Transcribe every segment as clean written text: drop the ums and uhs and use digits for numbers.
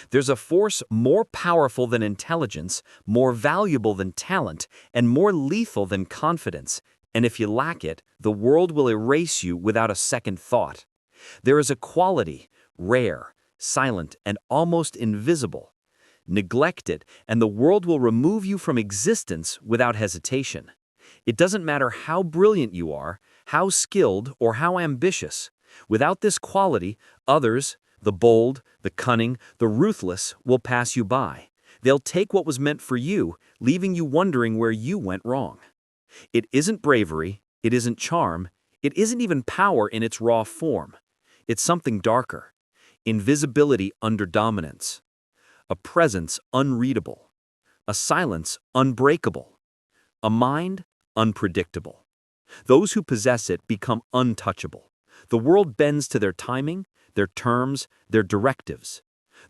There's a force more powerful than intelligence, more valuable than talent, and more lethal than confidence. And if you lack it, the world will erase you without a second thought. There is a quality, rare, silent, and almost invisible. Neglect it, and the world will remove you from existence without hesitation. It doesn't matter how brilliant you are, how skilled, or how ambitious. Without this quality, others, the bold, the cunning, the ruthless, will pass you by. They'll take what was meant for you, leaving you wondering where you went wrong. It isn't bravery, it isn't charm, it isn't even power in its raw form. It's something darker. Invisibility under dominance. A presence unreadable. A silence unbreakable. A mind unpredictable. Those who possess it become untouchable. The world bends to their timing, their terms, their directives.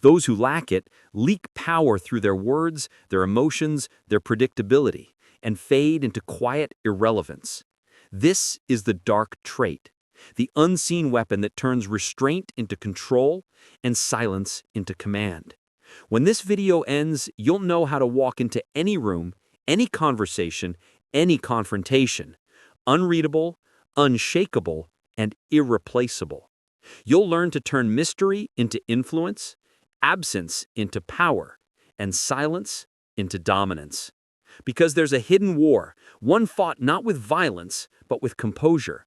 Those who lack it leak power through their words, their emotions, their predictability, and fade into quiet irrelevance. This is the dark trait, the unseen weapon that turns restraint into control and silence into command. When this video ends, you'll know how to walk into any room, any conversation, any confrontation, unreadable, unshakable, and irreplaceable. You'll learn to turn mystery into influence, absence into power, and silence into dominance. Because there's a hidden war, one fought not with violence, but with composure.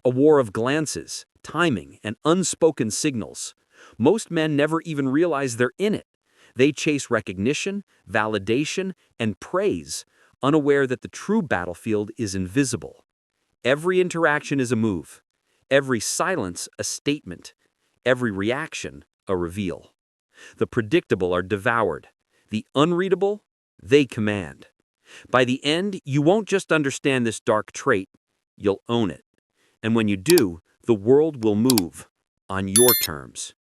A war of glances, timing, and unspoken signals. Most men never even realize they're in it. They chase recognition, validation, and praise, unaware that the true battlefield is invisible. Every interaction is a move. Every silence a statement. Every reaction a reveal. The predictable are devoured. The unreadable, they command. By the end, you won't just understand this dark trait, you'll own it. And when you do, the world will move on your terms.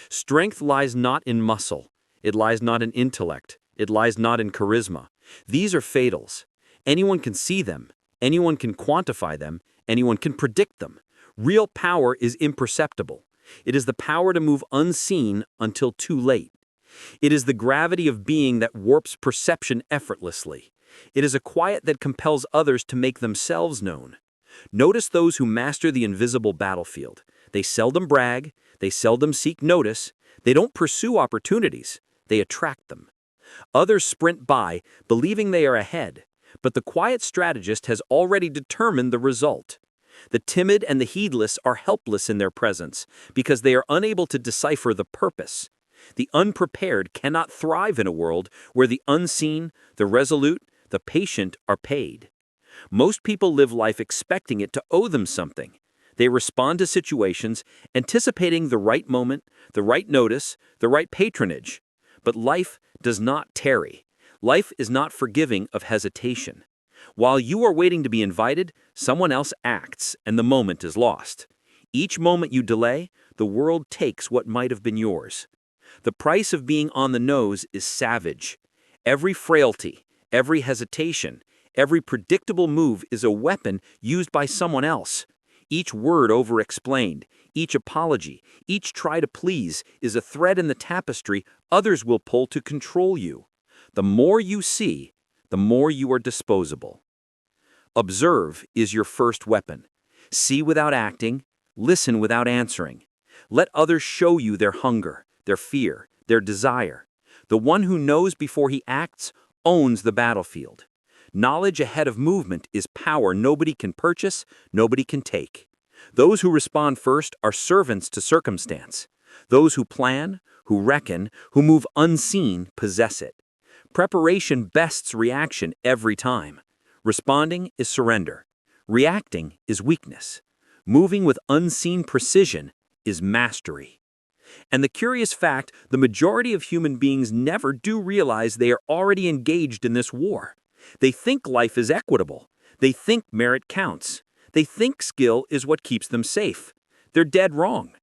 Strength lies not in muscle. It lies not in intellect. It lies not in charisma. These are fatals. Anyone can see them. Anyone can quantify them. Anyone can predict them. Real power is imperceptible. It is the power to move unseen until too late. It is the gravity of being that warps perception effortlessly. It is a quiet that compels others to make themselves known. Notice those who master the invisible battlefield. They seldom brag. They seldom seek notice. They don't pursue opportunities. They attract them. Others sprint by, believing they are ahead. But the quiet strategist has already determined the result. The timid and the heedless are helpless in their presence because they are unable to decipher the purpose. The unprepared cannot thrive in a world where the unseen, the resolute, the patient are paid. Most people live life expecting it to owe them something. They respond to situations, anticipating the right moment, the right notice, the right patronage. But life does not tarry. Life is not forgiving of hesitation. While you are waiting to be invited, someone else acts, and the moment is lost. Each moment you delay, the world takes what might have been yours. The price of being on the nose is savage. Every frailty, every hesitation, every predictable move is a weapon used by someone else. Each word over-explained, each apology, each try to please is a thread in the tapestry others will pull to control you. The more you see, the more you are disposable. Observe is your first weapon. See without acting, listen without answering. Let others show you their hunger, their fear, their desire. The one who knows before he acts owns the battlefield. Knowledge ahead of movement is power nobody can purchase, nobody can take. Those who respond first are servants to circumstance. Those who plan, who reckon, who move unseen possess it. Preparation bests reaction every time. Responding is surrender. Reacting is weakness. Moving with unseen precision is mastery. And the curious fact, the majority of human beings never do realize they are already engaged in this war. They think life is equitable. They think merit counts. They think skill is what keeps them safe. They're dead wrong.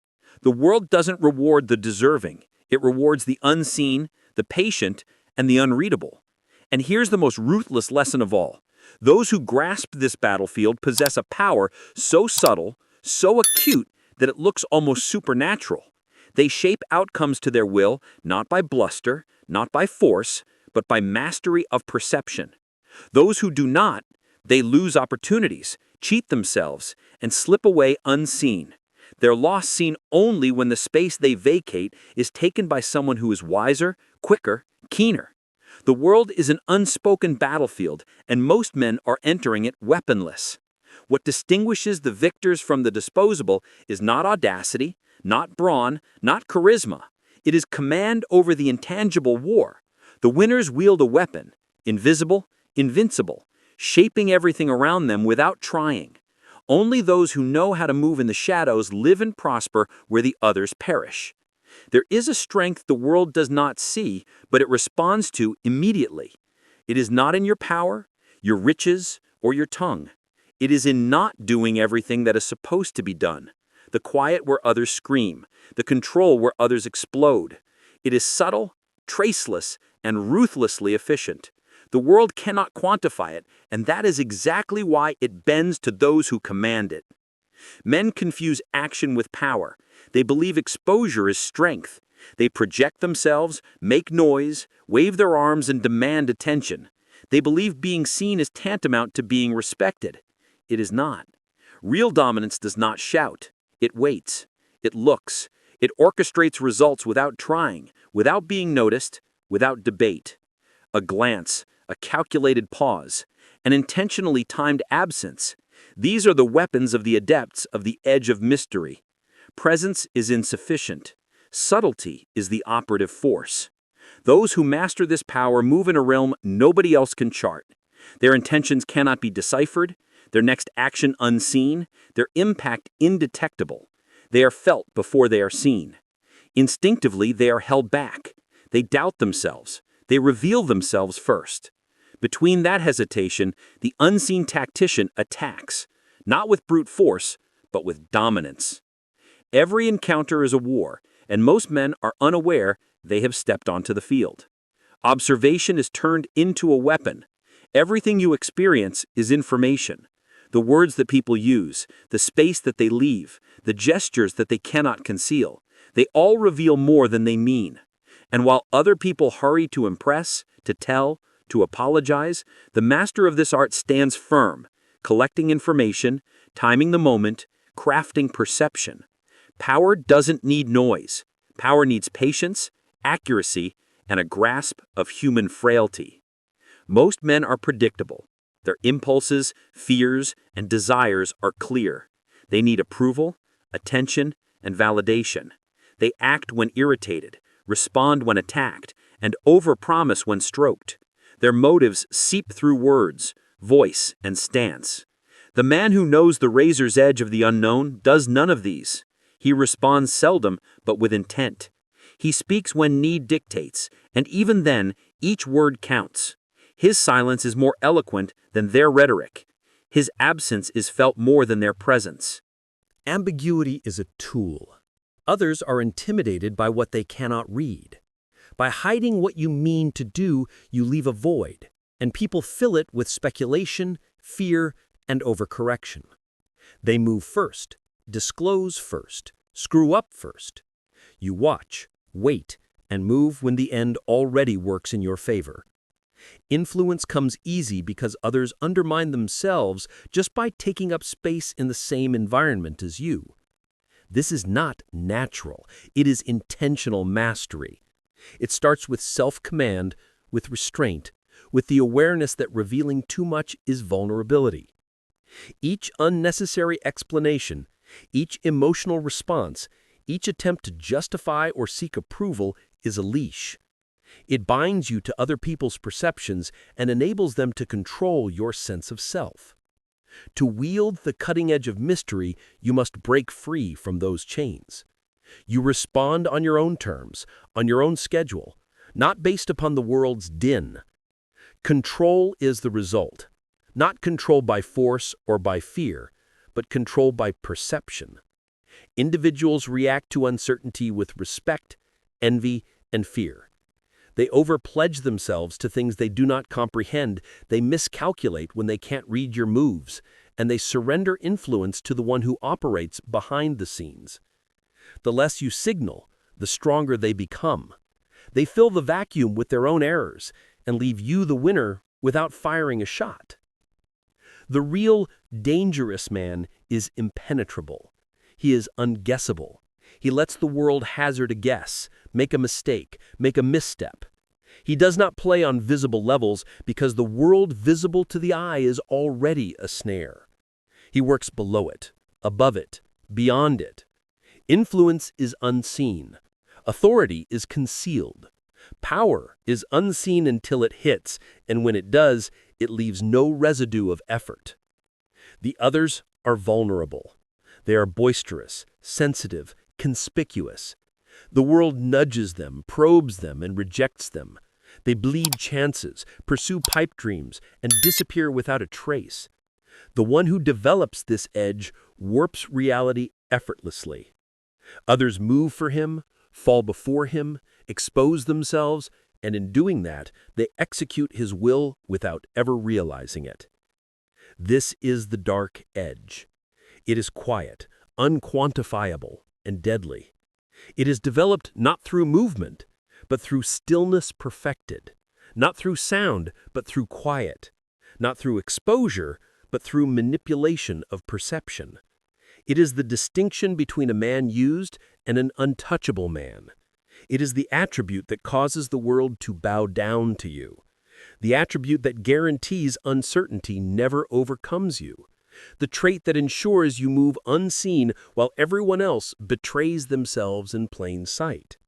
The world doesn't reward the deserving. It rewards the unseen, the patient, and the unreadable. And here's the most ruthless lesson of all. Those who grasp this battlefield possess a power so subtle, so acute, that it looks almost supernatural. They shape outcomes to their will, not by bluster, not by force, but by mastery of perception. Those who do not, they lose opportunities, cheat themselves, and slip away unseen. Their loss seen only when the space they vacate is taken by someone who is wiser, quicker, keener. The world is an unspoken battlefield, and most men are entering it weaponless. What distinguishes the victors from the disposable is not audacity, not brawn, not charisma. It is command over the intangible war. The winners wield a weapon, invisible, invincible, shaping everything around them without trying. Only those who know how to move in the shadows live and prosper where the others perish. There is a strength the world does not see, but it responds to immediately. It is not in your power, your riches, or your tongue. It is in not doing everything that is supposed to be done. The quiet where others scream, the control where others explode. It is subtle, traceless, and ruthlessly efficient. The world cannot quantify it, and that is exactly why it bends to those who command it. Men confuse action with power. They believe exposure is strength. They project themselves, make noise, wave their arms, and demand attention. They believe being seen is tantamount to being respected. It is not. Real dominance does not shout. It waits. It looks. It orchestrates results without trying, without being noticed, without debate. A glance, a calculated pause, an intentionally timed absence. These are the weapons of the adepts of the edge of mystery. Presence is insufficient. Subtlety is the operative force. Those who master this power move in a realm nobody else can chart. Their intentions cannot be deciphered, their next action unseen, their impact indetectable. They are felt before they are seen. Instinctively, they are held back. They doubt themselves. They reveal themselves first. Between that hesitation, the unseen tactician attacks, not with brute force, but with dominance. Every encounter is a war, and most men are unaware they have stepped onto the field. Observation is turned into a weapon. Everything you experience is information. The words that people use, the space that they leave, the gestures that they cannot conceal, they all reveal more than they mean. And while other people hurry to impress, to tell, to apologize, the master of this art stands firm, collecting information, timing the moment, crafting perception. Power doesn't need noise. Power needs patience, accuracy, and a grasp of human frailty. Most men are predictable. Their impulses, fears, and desires are clear. They need approval, attention, and validation. They act when irritated, respond when attacked, and overpromise when stroked. Their motives seep through words, voice, and stance. The man who knows the razor's edge of the unknown does none of these. He responds seldom, but with intent. He speaks when need dictates, and even then, each word counts. His silence is more eloquent than their rhetoric. His absence is felt more than their presence. Ambiguity is a tool. Others are intimidated by what they cannot read. By hiding what you mean to do, you leave a void, and people fill it with speculation, fear, and overcorrection. They move first, disclose first, screw up first. You watch, wait, and move when the end already works in your favor. Influence comes easy because others undermine themselves just by taking up space in the same environment as you. This is not natural. It is intentional mastery. It starts with self-command, with restraint, with the awareness that revealing too much is vulnerability. Each unnecessary explanation, each emotional response, each attempt to justify or seek approval is a leash. It binds you to other people's perceptions and enables them to control your sense of self. To wield the cutting edge of mystery, you must break free from those chains. You respond on your own terms, on your own schedule, not based upon the world's din. Control is the result, not control by force or by fear, but control by perception. Individuals react to uncertainty with respect, envy, and fear. They overpledge themselves to things they do not comprehend, they miscalculate when they can't read your moves, and they surrender influence to the one who operates behind the scenes. The less you signal, the stronger they become. They fill the vacuum with their own errors and leave you the winner without firing a shot. The real, dangerous man is impenetrable. He is unguessable. He lets the world hazard a guess, make a mistake, make a misstep. He does not play on visible levels because the world visible to the eye is already a snare. He works below it, above it, beyond it. Influence is unseen. Authority is concealed. Power is unseen until it hits, and when it does, it leaves no residue of effort. The others are vulnerable. They are boisterous, sensitive, conspicuous. The world nudges them, probes them, and rejects them. They bleed chances, pursue pipe dreams, and disappear without a trace. The one who develops this edge warps reality effortlessly. Others move for him, fall before him, expose themselves, and in doing that, they execute his will without ever realizing it. This is the dark edge. It is quiet, unquantifiable, and deadly. It is developed not through movement, but through stillness perfected, not through sound, but through quiet, not through exposure, but through manipulation of perception. It is the distinction between a man used and an untouchable man. It is the attribute that causes the world to bow down to you. The attribute that guarantees uncertainty never overcomes you. The trait that ensures you move unseen while everyone else betrays themselves in plain sight.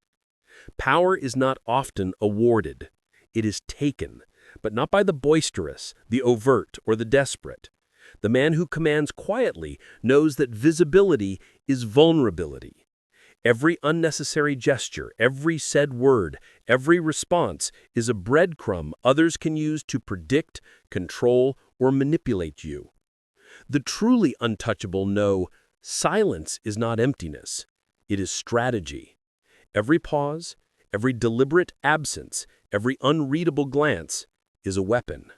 Power is not often awarded. It is taken, but not by the boisterous, the overt, or the desperate. The man who commands quietly knows that visibility is vulnerability. Every unnecessary gesture, every said word, every response is a breadcrumb others can use to predict, control, or manipulate you. The truly untouchable know silence is not emptiness. It is strategy. Every pause, every deliberate absence, every unreadable glance is a weapon.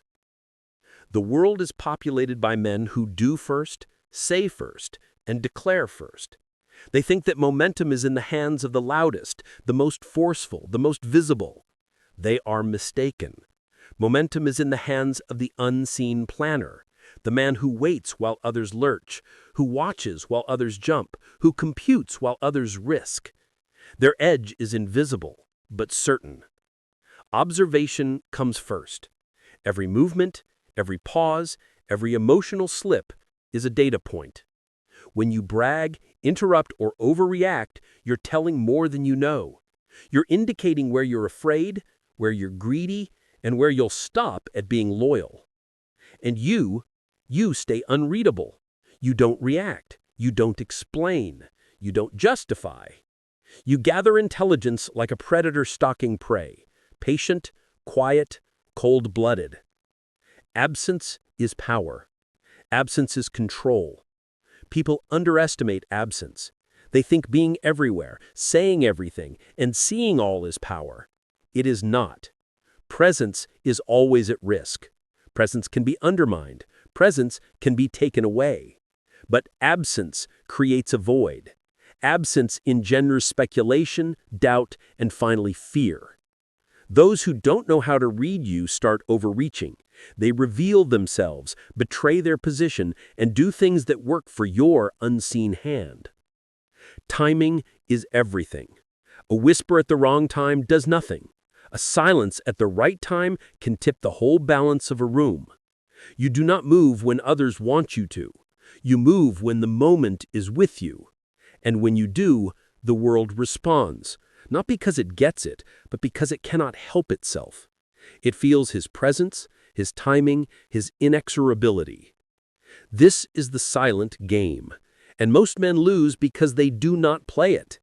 The world is populated by men who do first, say first, and declare first. They think that momentum is in the hands of the loudest, the most forceful, the most visible. They are mistaken. Momentum is in the hands of the unseen planner, the man who waits while others lurch, who watches while others jump, who computes while others risk. Their edge is invisible, but certain. Observation comes first. Every movement, every pause, every emotional slip is a data point. When you brag, interrupt, or overreact, you're telling more than you know. You're indicating where you're afraid, where you're greedy, and where you'll stop at being loyal. And you stay unreadable. You don't react. You don't explain. You don't justify. You gather intelligence like a predator stalking prey, patient, quiet, cold-blooded. Absence is power. Absence is control. People underestimate absence. They think being everywhere, saying everything, and seeing all is power. It is not. Presence is always at risk. Presence can be undermined. Presence can be taken away. But absence creates a void. Absence engenders speculation, doubt, and finally fear. Those who don't know how to read you start overreaching. They reveal themselves, betray their position, and do things that work for your unseen hand. Timing is everything. A whisper at the wrong time does nothing. A silence at the right time can tip the whole balance of a room. You do not move when others want you to. You move when the moment is with you. And when you do, the world responds, not because it gets it, but because it cannot help itself. It feels his presence, his timing, his inexorability. This is the silent game, and most men lose because they do not play it.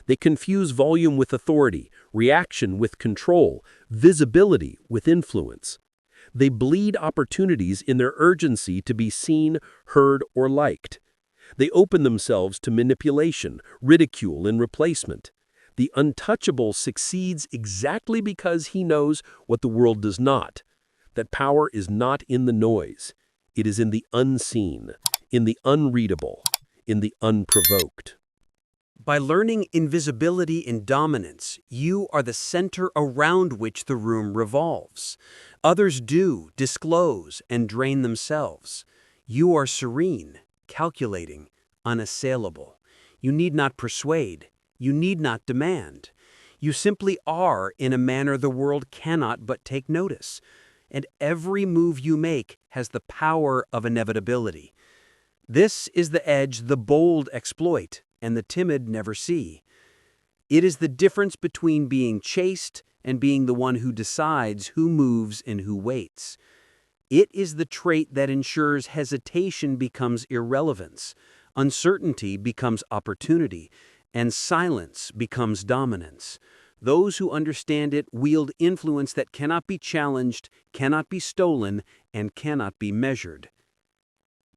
They confuse volume with authority, reaction with control, visibility with influence. They bleed opportunities in their urgency to be seen, heard, or liked. They open themselves to manipulation, ridicule, and replacement. The untouchable succeeds exactly because he knows what the world does not, that power is not in the noise. It is in the unseen, in the unreadable, in the unprovoked. By learning invisibility and dominance, you are the center around which the room revolves. Others do disclose and drain themselves. You are serene, calculating, unassailable. You need not persuade. You need not demand. You simply are in a manner the world cannot but take notice. And every move you make has the power of inevitability. This is the edge the bold exploit and the timid never see. It is the difference between being chased and being the one who decides who moves and who waits. It is the trait that ensures hesitation becomes irrelevance, uncertainty becomes opportunity, and silence becomes dominance. Those who understand it wield influence that cannot be challenged, cannot be stolen, and cannot be measured.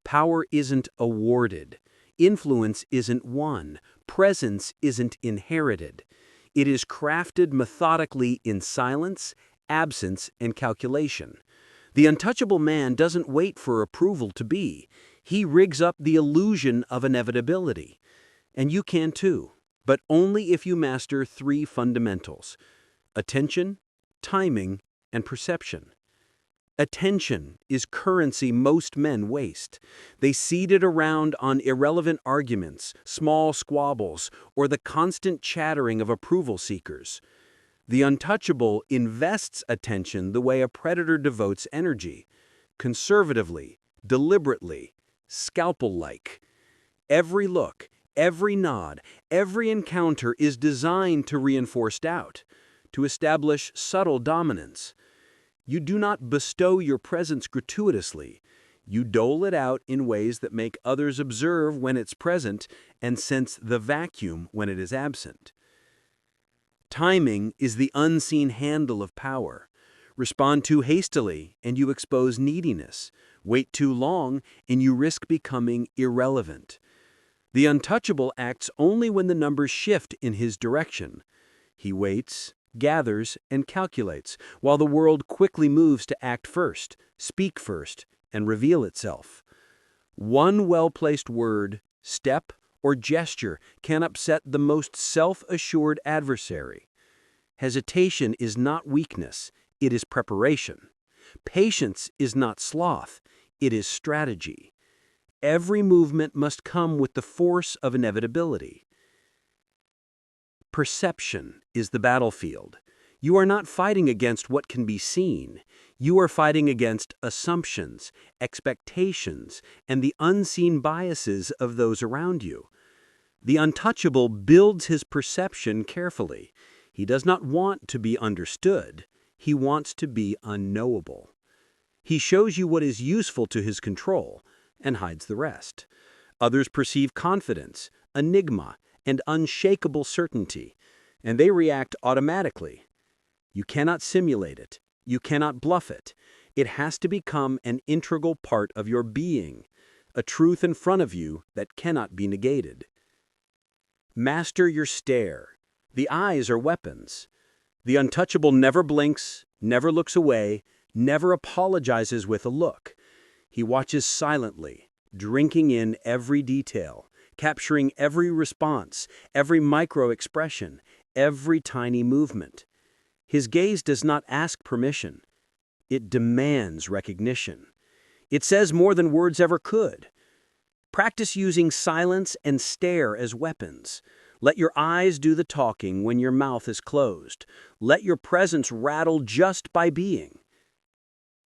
Power isn't awarded. Influence isn't won. Presence isn't inherited. It is crafted methodically in silence, absence, and calculation. The untouchable man doesn't wait for approval to be. He rigs up the illusion of inevitability. And you can too, but only if you master three fundamentals: attention, timing, and perception. Attention is currency most men waste. They cede it around on irrelevant arguments, small squabbles, or the constant chattering of approval seekers. The untouchable invests attention the way a predator devotes energy, conservatively, deliberately, scalpel-like. Every look, every nod, every encounter is designed to reinforce doubt, to establish subtle dominance. You do not bestow your presence gratuitously. You dole it out in ways that make others observe when it's present and sense the vacuum when it is absent. Timing is the unseen handle of power. Respond too hastily and you expose neediness. Wait too long and you risk becoming irrelevant. The untouchable acts only when the numbers shift in his direction. He waits, gathers, and calculates, while the world quickly moves to act first, speak first, and reveal itself. One well-placed word, step, or gesture can upset the most self-assured adversary. Hesitation is not weakness, it is preparation. Patience is not sloth, it is strategy. Every movement must come with the force of inevitability. Perception is the battlefield. You are not fighting against what can be seen. You are fighting against assumptions, expectations, and the unseen biases of those around you. The untouchable builds his perception carefully. He does not want to be understood. He wants to be unknowable. He shows you what is useful to his control and hides the rest. Others perceive confidence, enigma, and unshakable certainty, and they react automatically. You cannot simulate it. You cannot bluff it. It has to become an integral part of your being, a truth in front of you that cannot be negated. Master your stare. The eyes are weapons. The untouchable never blinks, never looks away, never apologizes with a look. He watches silently, drinking in every detail, capturing every response, every micro-expression, every tiny movement. His gaze does not ask permission. It demands recognition. It says more than words ever could. Practice using silence and stare as weapons. Let your eyes do the talking when your mouth is closed. Let your presence rattle just by being.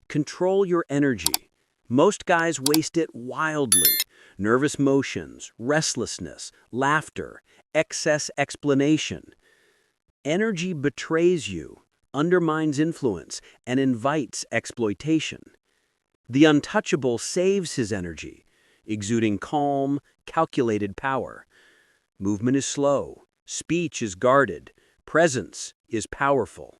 Control your energy. Most guys waste it wildly. Nervous motions, restlessness, laughter, excess explanation. Energy betrays you, undermines influence, and invites exploitation. The untouchable saves his energy, exuding calm, calculated power. Movement is slow, speech is guarded, presence is powerful.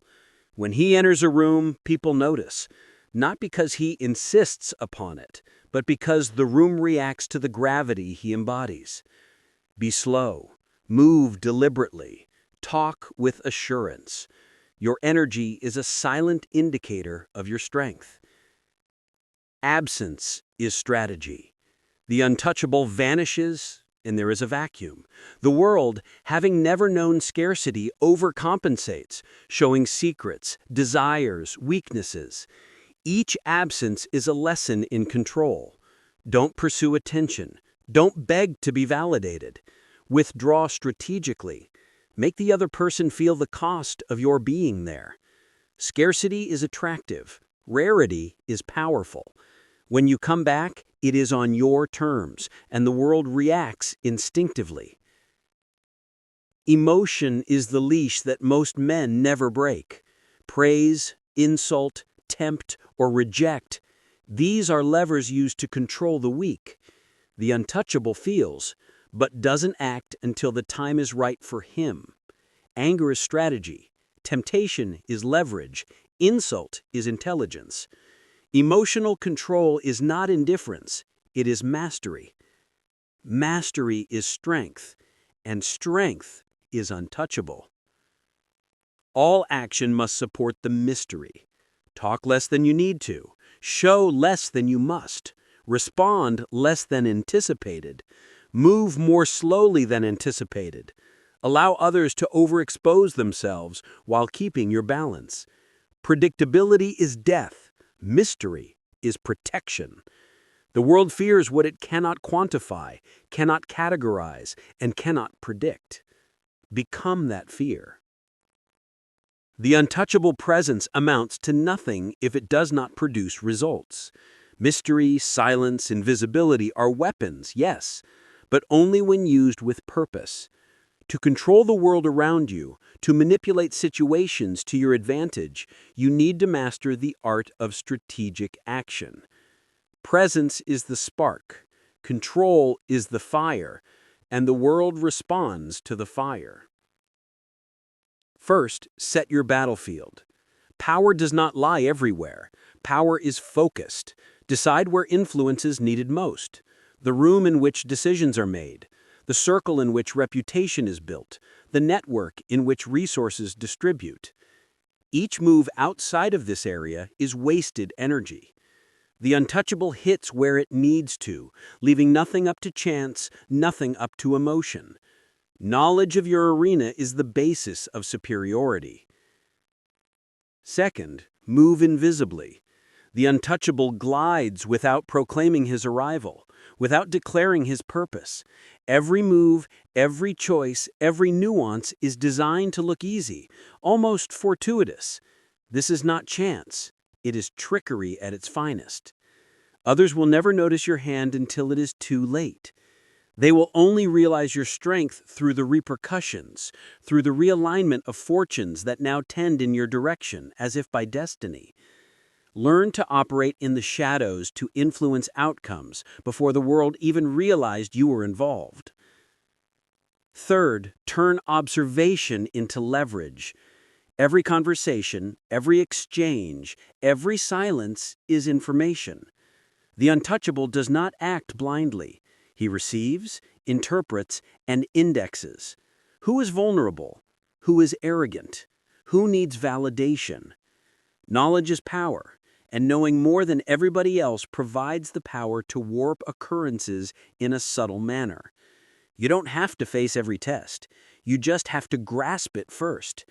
When he enters a room, people notice, not because he insists upon it, but because the room reacts to the gravity he embodies. Be slow, move deliberately, talk with assurance. Your energy is a silent indicator of your strength. Absence is strategy. The untouchable vanishes, and there is a vacuum. The world, having never known scarcity, overcompensates, showing secrets, desires, weaknesses. Each absence is a lesson in control. Don't pursue attention. Don't beg to be validated. Withdraw strategically. Make the other person feel the cost of your being there. Scarcity is attractive. Rarity is powerful. When you come back, it is on your terms, and the world reacts instinctively. Emotion is the leash that most men never break. Praise, insult, tempt, or reject, these are levers used to control the weak. The untouchable feels, but doesn't act until the time is right for him. Anger is strategy. Temptation is leverage. Insult is intelligence. Emotional control is not indifference, it is mastery. Mastery is strength, and strength is untouchable. All action must support the mystery. Talk less than you need to. Show less than you must. Respond less than anticipated. Move more slowly than anticipated. Allow others to overexpose themselves while keeping your balance. Predictability is death. Mystery is protection. The world fears what it cannot quantify, cannot categorize, and cannot predict. Become that fear. The untouchable presence amounts to nothing if it does not produce results. Mystery, silence, invisibility are weapons, yes, but only when used with purpose. To control the world around you, to manipulate situations to your advantage, you need to master the art of strategic action. Presence is the spark, control is the fire, and the world responds to the fire. First, set your battlefield. Power does not lie everywhere. Power is focused. Decide where influence is needed most. The room in which decisions are made. The circle in which reputation is built. The network in which resources distribute. Each move outside of this area is wasted energy. The untouchable hits where it needs to, leaving nothing up to chance, nothing up to emotion. Knowledge of your arena is the basis of superiority. Second, move invisibly. The untouchable glides without proclaiming his arrival, without declaring his purpose. Every move, every choice, every nuance is designed to look easy, almost fortuitous. This is not chance. It is trickery at its finest. Others will never notice your hand until it is too late. They will only realize your strength through the repercussions, through the realignment of fortunes that now tend in your direction, as if by destiny. Learn to operate in the shadows to influence outcomes before the world even realized you were involved. Third, turn observation into leverage. Every conversation, every exchange, every silence is information. The untouchable does not act blindly. He receives, interprets, and indexes. Who is vulnerable? Who is arrogant? Who needs validation? Knowledge is power, and knowing more than everybody else provides the power to warp occurrences in a subtle manner. You don't have to face every test. You just have to grasp it first.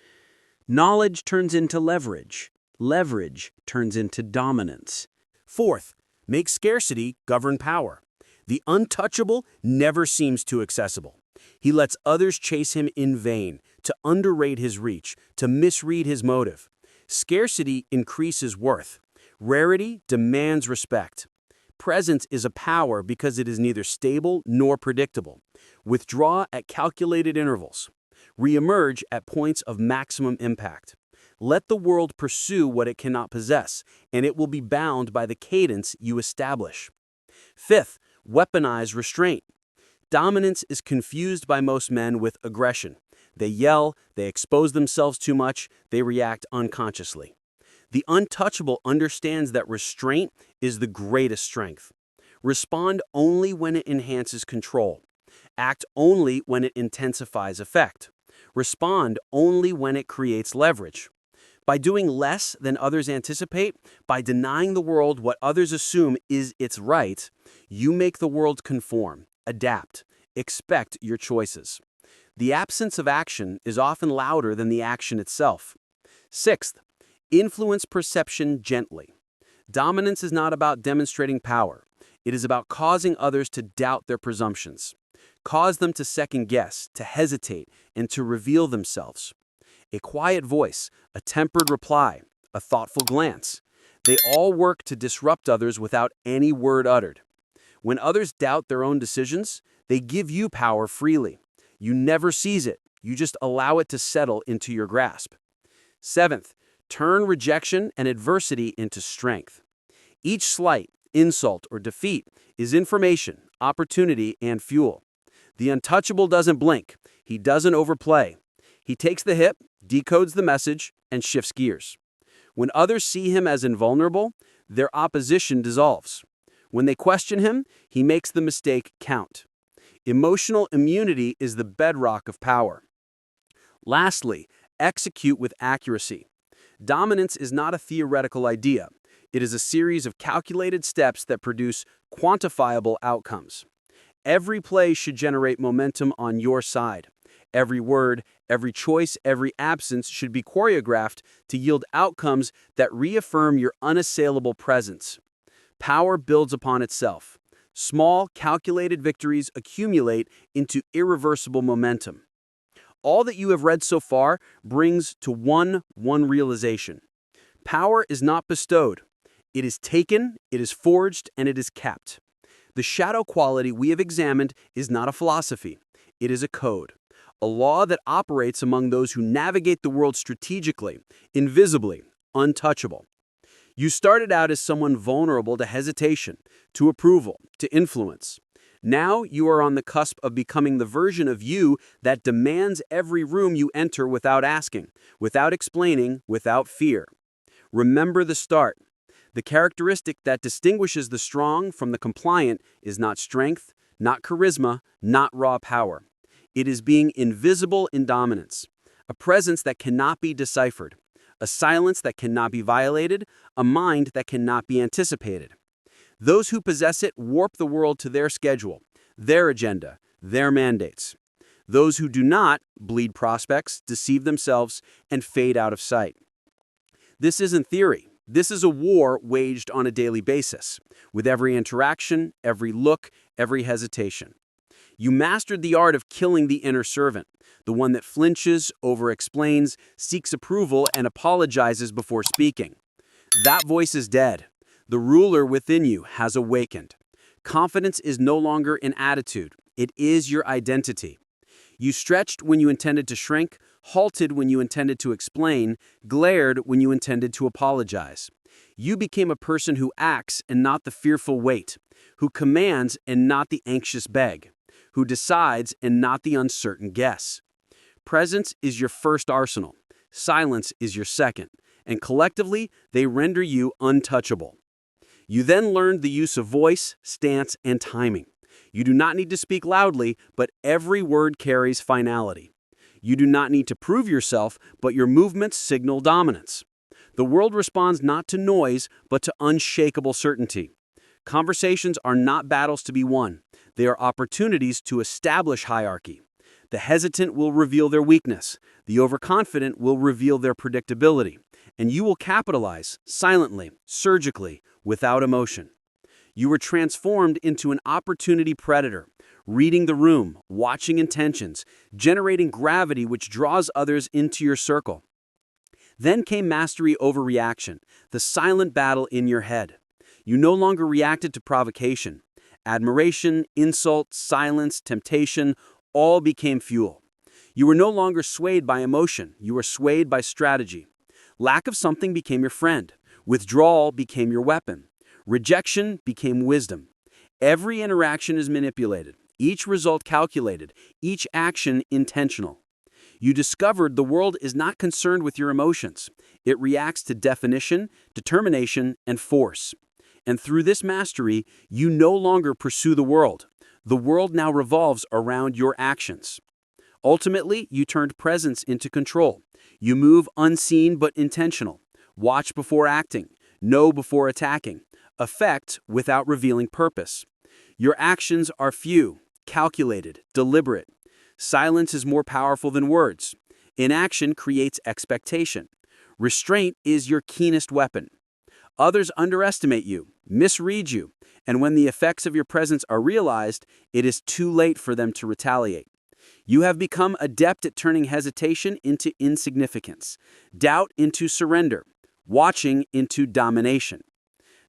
Knowledge turns into leverage. Leverage turns into dominance. Fourth, make scarcity govern power. The untouchable never seems too accessible. He lets others chase him in vain, to underrate his reach, to misread his motive. Scarcity increases worth. Rarity demands respect. Presence is a power because it is neither stable nor predictable. Withdraw at calculated intervals. Reemerge at points of maximum impact. Let the world pursue what it cannot possess, and it will be bound by the cadence you establish. Fifth, weaponize restraint. Dominance is confused by most men with aggression. They yell, they expose themselves too much, they react unconsciously. The untouchable understands that restraint is the greatest strength. Respond only when it enhances control. Act only when it intensifies effect. Respond only when it creates leverage. By doing less than others anticipate, by denying the world what others assume is its right, you make the world conform, adapt, Expect your choices. The absence of action is often louder than the action itself. Sixth, influence perception gently. Dominance is not about demonstrating power. It is about causing others to doubt their presumptions. Cause them to second-guess, to hesitate, and to reveal themselves. A quiet voice, a tempered reply, a thoughtful glance. They all work to disrupt others without any word uttered. When others doubt their own decisions, they give you power freely. You never seize it. You just allow it to settle into your grasp. Seventh, turn rejection and adversity into strength. Each slight, insult, or defeat is information, opportunity, and fuel. The untouchable doesn't blink. He doesn't overplay. He takes the hit, decodes the message, and shifts gears. When others see him as invulnerable, their opposition dissolves. When they question him, he makes the mistake count. Emotional immunity is the bedrock of power. Lastly, execute with accuracy. Dominance is not a theoretical idea. It is a series of calculated steps that produce quantifiable outcomes. Every play should generate momentum on your side. Every word, every choice, every absence should be choreographed to yield outcomes that reaffirm your unassailable presence. Power builds upon itself. Small, calculated victories accumulate into irreversible momentum. All that you have read so far brings to one realization. Power is not bestowed. It is taken, it is forged, and it is kept. The shadow quality we have examined is not a philosophy. It is a code, a law that operates among those who navigate the world strategically, invisibly, untouchable. You started out as someone vulnerable to hesitation, to approval, to influence. Now you are on the cusp of becoming the version of you that demands every room you enter without asking, without explaining, without fear. Remember the start. The characteristic that distinguishes the strong from the compliant is not strength, not charisma, not raw power. It is being invisible in dominance, a presence that cannot be deciphered, a silence that cannot be violated, a mind that cannot be anticipated. Those who possess it warp the world to their schedule, their agenda, their mandates. Those who do not bleed prospects, deceive themselves, and fade out of sight. This isn't theory. This is a war waged on a daily basis, with every interaction, every look, every hesitation. You mastered the art of killing the inner servant, the one that flinches, over-explains, seeks approval, and apologizes before speaking. That voice is dead. The ruler within you has awakened. Confidence is no longer an attitude. It is your identity. You stretched when you intended to shrink, halted when you intended to explain, glared when you intended to apologize. You became a person who acts and not the fearful wait, who commands and not the anxious beg, who decides and not the uncertain guess. Presence is your first arsenal. Silence is your second, and collectively they render you untouchable. You then learned the use of voice, stance, and timing. You do not need to speak loudly, but every word carries finality. You do not need to prove yourself, but your movements signal dominance. The world responds not to noise, but to unshakable certainty. Conversations are not battles to be won. They are opportunities to establish hierarchy. The hesitant will reveal their weakness. The overconfident will reveal their predictability. And you will capitalize, silently, surgically, without emotion. You were transformed into an opportunity predator, reading the room, watching intentions, generating gravity which draws others into your circle. Then came mastery over reaction, the silent battle in your head. You no longer reacted to provocation. Admiration, insult, silence, temptation, all became fuel. You were no longer swayed by emotion. You were swayed by strategy. Lack of something became your friend. Withdrawal became your weapon. Rejection became wisdom. Every interaction is manipulated, each result calculated, each action intentional. You discovered the world is not concerned with your emotions. It reacts to definition, determination, and force. And through this mastery, you no longer pursue the world. The world now revolves around your actions. Ultimately, you turned presence into control. You move unseen but intentional. Watch before acting. Know before attacking. Effect without revealing purpose. Your actions are few, calculated, deliberate. Silence is more powerful than words. Inaction creates expectation. Restraint is your keenest weapon. Others underestimate you, misread you, and when the effects of your presence are realized, it is too late for them to retaliate. You have become adept at turning hesitation into insignificance, doubt into surrender, watching into domination.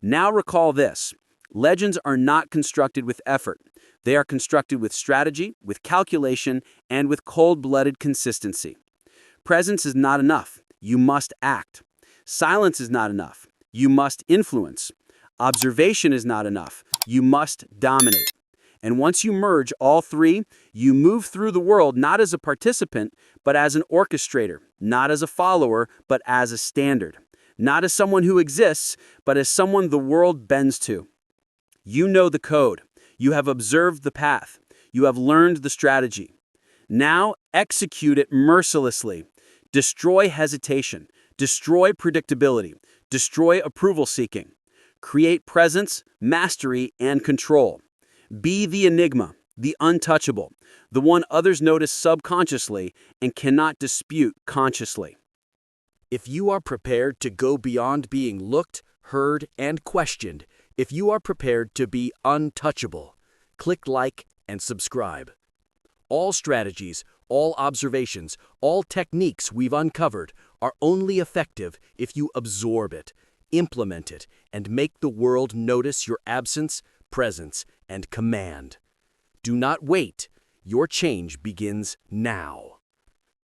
Now recall this: legends are not constructed with effort. They are constructed with strategy, with calculation, and with cold-blooded consistency. Presence is not enough. You must act. Silence is not enough. You must influence. Observation is not enough. You must dominate. And once you merge all three, you move through the world not as a participant, but as an orchestrator, not as a follower, but as a standard, not as someone who exists, but as someone the world bends to. You know the code. You have observed the path. You have learned the strategy. Now execute it mercilessly. Destroy hesitation. Destroy predictability. Destroy approval-seeking. Create presence, mastery, and control. Be the enigma, the untouchable, the one others notice subconsciously and cannot dispute consciously. If you are prepared to go beyond being looked, heard, and questioned, if you are prepared to be untouchable, click like and subscribe. All strategies, all observations, all techniques we've uncovered are only effective if you absorb it, implement it, and make the world notice your absence, presence, and command. Do not wait. Your change begins now.